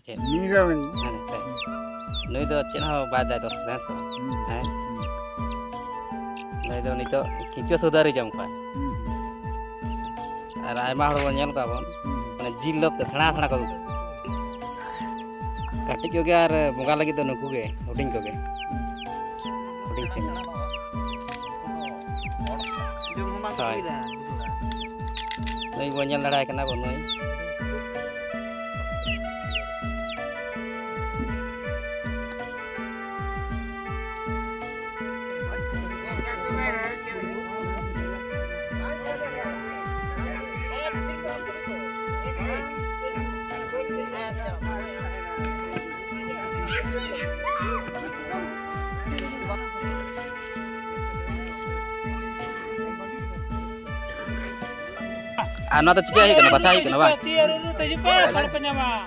ᱪᱮᱫ ᱱᱤᱨᱟᱢᱤ ᱱᱩᱭ ᱫᱚ ᱪᱮᱫ ᱦᱚᱸ ᱵᱟᱭ ᱫᱟᱭ ᱫᱚ ᱦᱮᱸ ᱱᱩᱭ ᱫᱚ ᱱᱤᱛᱚᱜ ᱠᱤᱪᱷᱩ ᱥᱩᱫᱷᱟᱹᱨᱤ ᱡᱚᱢ ᱠᱚᱣᱟ ᱟᱨ ᱟᱭᱢᱟ ᱦᱚᱲ ᱵᱚᱱ ᱧᱮᱞ ᱠᱚᱣᱟ ᱵᱚᱱ ᱢᱟᱱᱮ ᱡᱤᱞ ᱞᱚᱵᱽ ᱛᱮ ᱥᱮᱬᱟ ᱥᱮᱬᱟ ᱠᱚ ᱠᱟᱹᱴᱤᱡ ᱠᱚᱜᱮ ᱟᱨ ᱵᱚᱸᱜᱟ ᱞᱟᱹᱜᱤᱫ ᱫᱚ ᱱᱩᱠᱩ ᱜᱮ ᱦᱩᱰᱤᱧ ᱠᱚᱜᱮ ᱦᱩᱰᱤᱧ ᱥᱤᱢ ᱦᱳᱭ ᱱᱩᱭ ᱵᱚᱱ ᱧᱮᱞ ᱫᱟᱲᱮᱭᱟᱭ ᱠᱟᱱᱟ ᱵᱚᱱ ᱱᱩᱭ আর না তো চিকে হই কেন বাসা হই কেন বা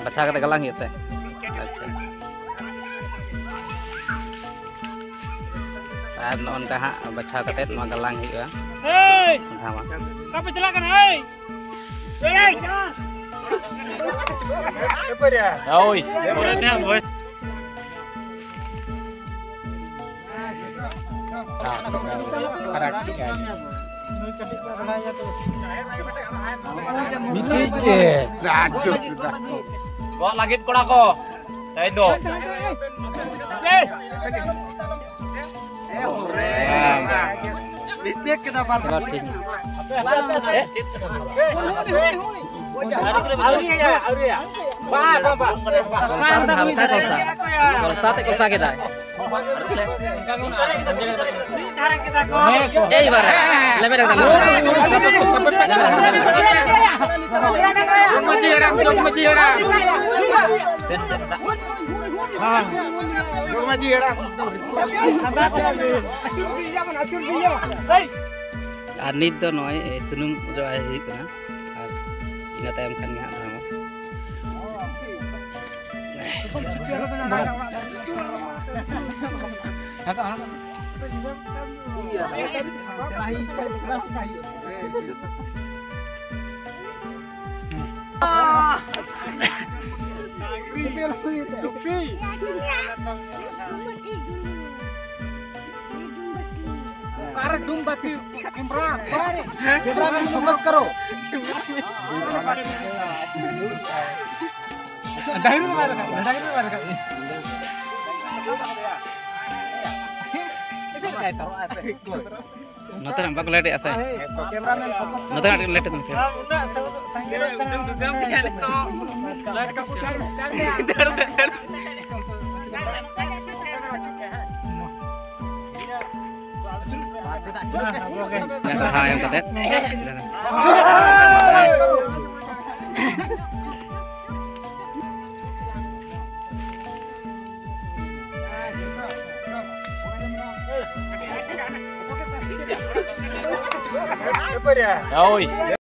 বাচ্চা কাটে গালাং হিসে আচ্ছা আর ননকা হা বাচ্চা কাটে নো গালাং হিয়া এই ধামা কাপে চলা কেন এই এই এপরিয়া ওই ওরে না বস Kok langit ko ko. Tayo do. Licik kita parang. Auria. Ba. Kolsa kita. Eh ibarat. Lebih dah. Ar nit do noy sunum jo ai hi kana ar ina tayam kan nga dhama Dumbati Imran Imran fokus karo Nota nampak lihat ya saya. Nota nak lihat tu. Nah, yang katet. Oi.